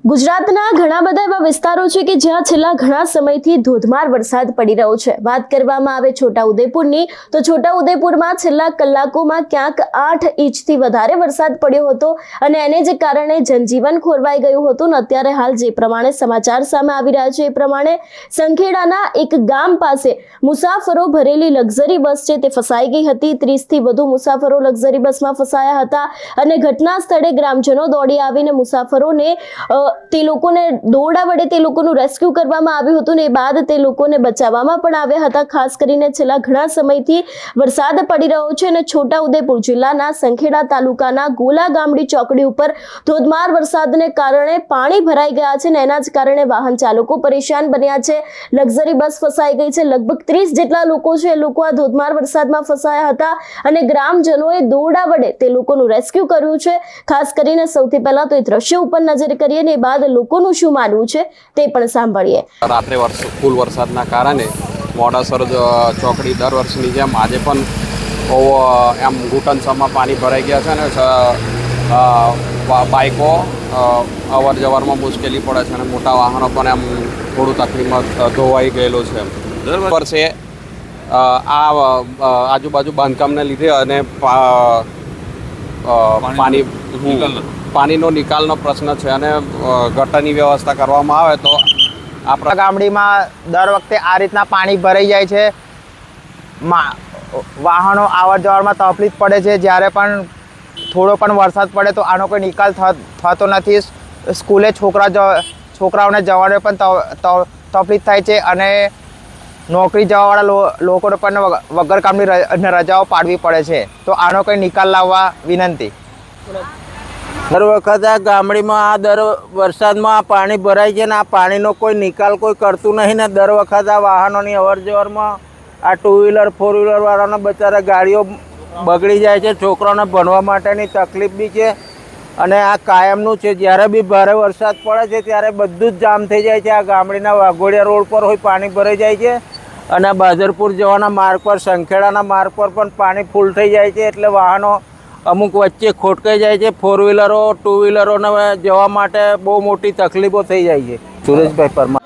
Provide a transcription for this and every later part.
ગુજરાતના ઘણા બધા એવા વિસ્તારો છે કે જ્યાં છેલ્લા ઘણા સમયથી ધોધમાર વરસાદ પડી રહ્યો છે। વાત કરવામાં આવે છોટાઉદેપુરની તો છોટાઉદેપુરમાં છેલ્લા કલાકોમાં ક્યાંક 8 ઇંચથી વધારે વરસાદ પડ્યો હતો અને એને જ કારણે જનજીવન ખોરવાઈ ગયું હતું। અત્યારે હાલ જે પ્રમાણે સમાચાર સામે આવી રહ્યા છે એ પ્રમાણે સંખેડાના એક ગામ પાસે મુસાફરો ભરેલી લક્ઝરી બસ છે તે ફસાઈ ગઈ હતી। 30 થી વધુ મુસાફરો લક્ઝરી બસમાં ફસાયા હતા અને ઘટના સ્થળે ગ્રામજનો દોડી આવીને મુસાફરોને તે લોકોને દોરડા વડે તે લોકોનું રેસ્ક્યુ કરવામાં આવ્યું હતું ને એ બાદ તે લોકોને બચાવવામાં પણ આવ્યા હતા। ખાસ કરીને છેલ્લા ઘણા સમયથી વરસાદ પડી રહ્યો છે અને છોટાઉદેપુર જિલ્લાના સંખેડા તાલુકાના ગોલા ગામડી ચોકડી ઉપર ધોધમાર વરસાદને કારણે પાણી ભરાઈ ગયા છે અને એના જ કારણે વાહન ચાલકો પરેશાન બન્યા છે। લક્ઝરી બસ ફસાઈ ગઈ છે। લગભગ 30 જેટલા લોકો છે એ લોકો આ ધોધમાર વરસાદમાં ફસાયા હતા અને ગ્રામજનોએ દોરડા વડે તે લોકોનું રેસ્ક્યુ કર્યું છે। ખાસ કરીને સૌથી પહેલા તો એ દ્રશ્ય ઉપર નજર કરીએ ને બાદ લોકોનું શું માનવું છે તે પણ સાંભળીએ। રાત્રે ફૂલ વરસાદના કારણે મોડાસર ચોકડી દર વર્ષની જેમ આજે પણ એમ ઘૂંટણસમાં પાણી ભરાઈ ગયા છે અને બાઇકો અવર જવરમાં મુશ્કેલી પડે છે અને મોટા વાહનો પણ એમ થોડું તકલીફમાં ધોવાઈ ગયેલું છે। દર વર્ષે આ આજુબાજુ બાંધકામને લીધે અને પાણીનો નિકાલનો પ્રશ્ન છે અને ગટરની વ્યવસ્થા કરવામાં આવે તો આપણા ગામડીમાં દર વખતે આ રીતના પાણી ભરાઈ જાય છે। વાહનો આવર જવરમાં તકલીફ પડે છે। જ્યારે પણ થોડો પણ વરસાદ પડે તો આનો કોઈ નિકાલ થતો નથી। સ્કૂલે છોકરાઓને જવાને પણ તકલીફ થાય છે અને નોકરી જવાવાળા લોકોને પણ વગર કામની રજાઓ પાડવી પડે છે। તો આનો કોઈ નિકાલ લાવવા વિનંતી। દર વખતે આ ગામડીમાં આ દર વરસાદમાં પાણી ભરાય છે ને આ પાણીનો કોઈ નિકાલ કોઈ કરતું નહીં ને દર વખતે આ વાહનોની અવર જવરમાં આ 2 વ્હીલર 4 વ્હીલર વાળાના બચારા ગાડીઓ બગડી જાય છે। છોકરાઓને ભણવા માટેની તકલીફ બી છે અને આ કાયમનું છે। જ્યારે બી ભારે વરસાદ પડે છે ત્યારે બધું જ જામ થઈ જાય છે। આ ગામડીના વાઘોડિયા રોડ પર હોય પાણી ભરાઈ જાય છે અને બાદરપુર જવાના માર્ગ પર સંખેડાના માર્ગ પર પણ પાણી ફૂલ થઈ જાય છે। એટલે વાહનો અમુક વચ્ચે ખોટકાઈ જાય છે। 4 વ્હીલરો 2 વ્હીલરોને જવા માટે બહુ મોટી તકલીફો થઈ જાય છે। સુરેશભાઈ પરમાર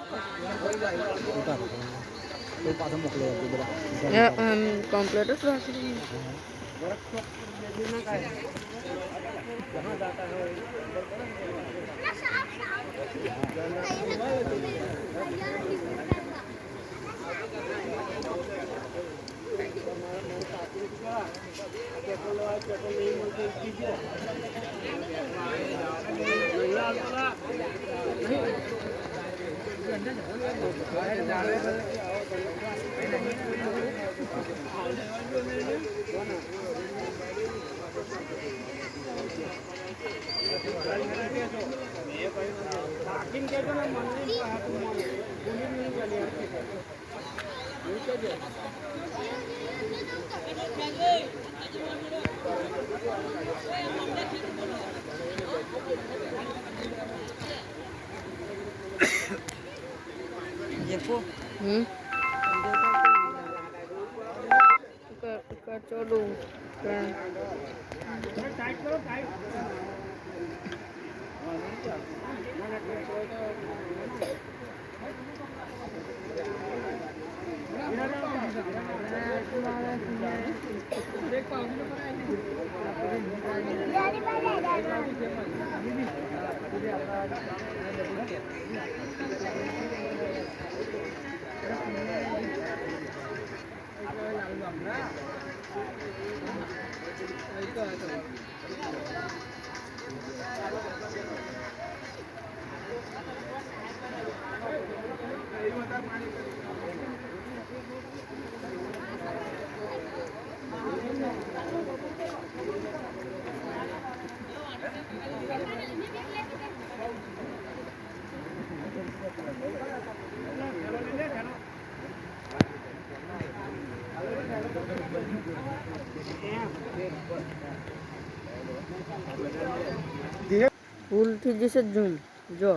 ફૂલ થઈ જશે ઝૂમ જો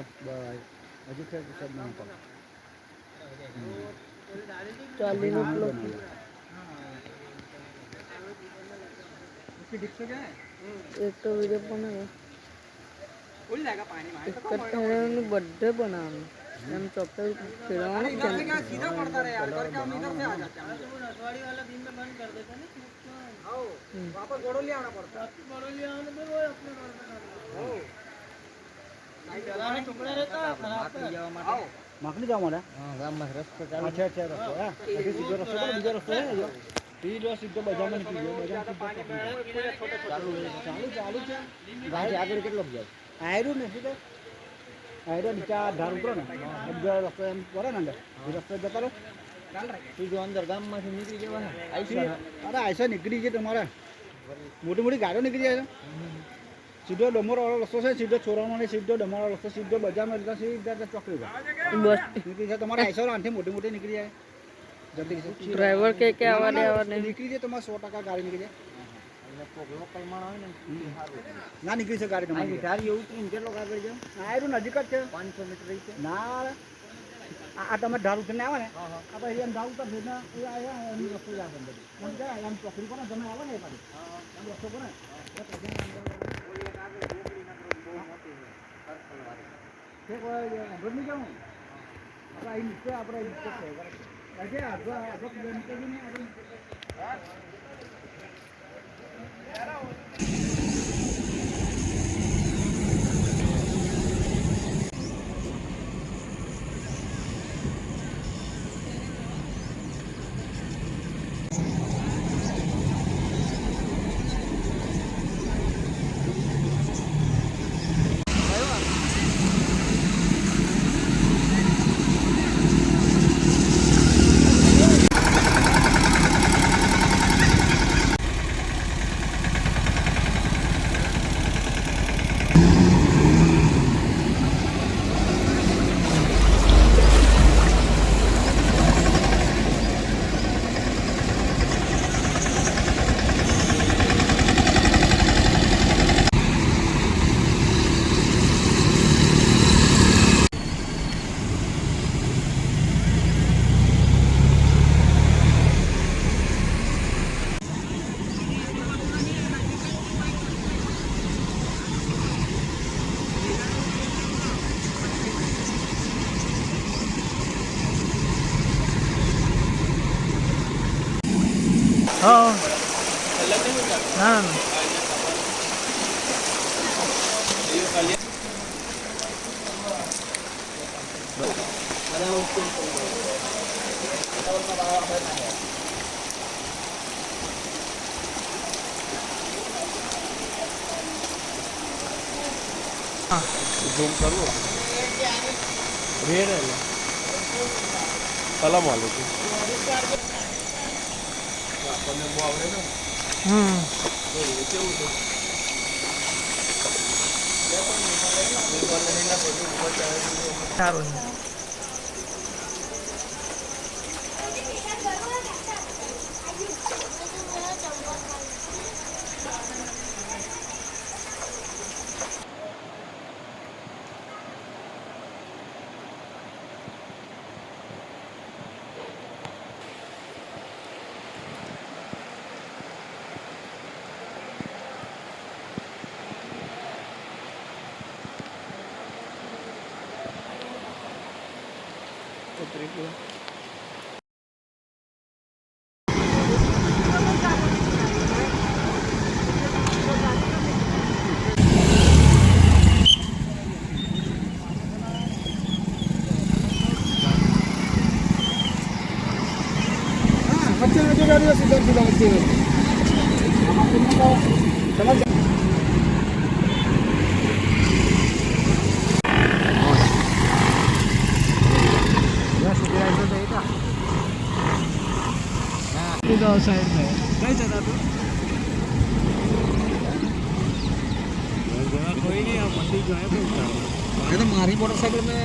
ચાલીનો પ્લસ એક તો वीडियो बनाओ। એક જ ટાયરનું બધે બનાવવાનું એમ ચોકલેટ ફેરવવાનું માખણી જવા માટે ગામમાં રસ્તો ચાલુ છે રસ્તો હા સીધો રસ્તો બીજો રસ્તો છે સીધો સીધો બજારમાં નીકળી ગયો બજાર ચાલુ ચાલુ છે ગાડી આગળ કેટલો જાય આયરું ને સીધો આયરો નીચે ધાર ઉતરો ને બધો રસ્તો એમ પડે ને અંદર એ રસ્તો જતો રહો સીધો અંદર ગામમાંથી નીકળી જવાના અરે આયસો નીકળી જાય તમારે મોટી મોટી ગાડીઓ નીકળી જાય સીધો ડમરવાળો રસ્તો છે સીધો છોરાનો ને સીધો ડમરવાળો રસ્તો સીધો બજારમાં જતા સીધા ચોકડી જાય બસ નીકળી જાય તમારે આયસો આંથી મોટી મોટી નીકળી જાય જલ્દી ડ્રાઈવર કે આવા દેવા નીકળી જાય તમારે 100% ગાડી નીકળી જાય ના નીકળી છે ગાડી તમારી ગાડી ઉતરીને કેટલો આગળ છે આયરું નજીક જ છે 500 મીટર છે ના આ તમે ઢાળ ઉતરીને આવે ને આપણે એમ ઢાળ ઉતરશે ને એ આવ્યા એમ રસ્તો જ આવે એમ જાય એમ ચોકડી પર તમે આવે ને એ પાડી એમ રસ્તો પર ને જાઉં આપણે અહીં નીચે આપણે નીચે અડધો કિલોમીટર ને ઝૂમ કરવું રેડ સલામ વાલેકુમ આપણને બહુ આવડે ને કેવું છે સારું વચ્ચે ગાડીઓ સીધા સીધા વચ્ચે સમજ साइड में कई जगह तो कोई नहीं आप मंदिर जो है तो मारी मोटरसाइकिल में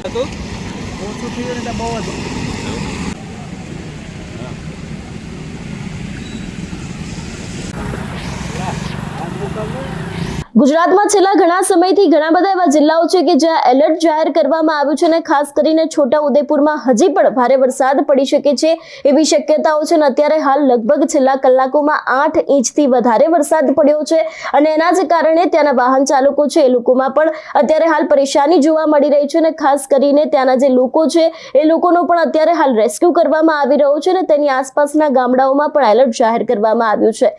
तो ओछું થયું ને બહુ હતું ગુજરાતમાં છેલ્લા ઘણા સમયથી ઘણા બધા એવા જિલ્લાઓ છે કે જ્યાં એલર્ટ જાહેર કરવામાં આવ્યું છે અને ખાસ કરીને છોટા ઉદેપુરમાં હજી પણ ભારે વરસાદ પડી શકે છે એવી શક્યતાઓ છે અને અત્યારે હાલ લગભગ છેલ્લા કલાકોમાં 8 ઇંચથી વધારે વરસાદ પડ્યો છે અને એના જ કારણે ત્યાંના વાહન ચાલકો છે એ લોકોમાં પણ અત્યારે હાલ પરેશાની જોવા મળી રહી છે અને ખાસ કરીને ત્યાંના જે લોકો છે એ લોકોનો પણ અત્યારે હાલ રેસ્ક્યુ કરવામાં આવી રહ્યો છે અને તેની આસપાસના ગામડાઓમાં પણ એલર્ટ જાહેર કરવામાં આવ્યું છે।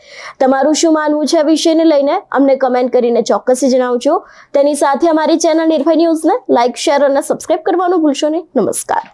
તમારું શું માનવું છે આ વિષયને લઈને અમને કમેન્ટ કરીને ચોક્કસ જણાવજો। તેની સાથે અમારી ચેનલ નિર્ભય ન્યૂઝને લાઇક, શેર અને સબસ્ક્રાઇબ કરવાનું ભૂલશો નહીં। નમસ્કાર।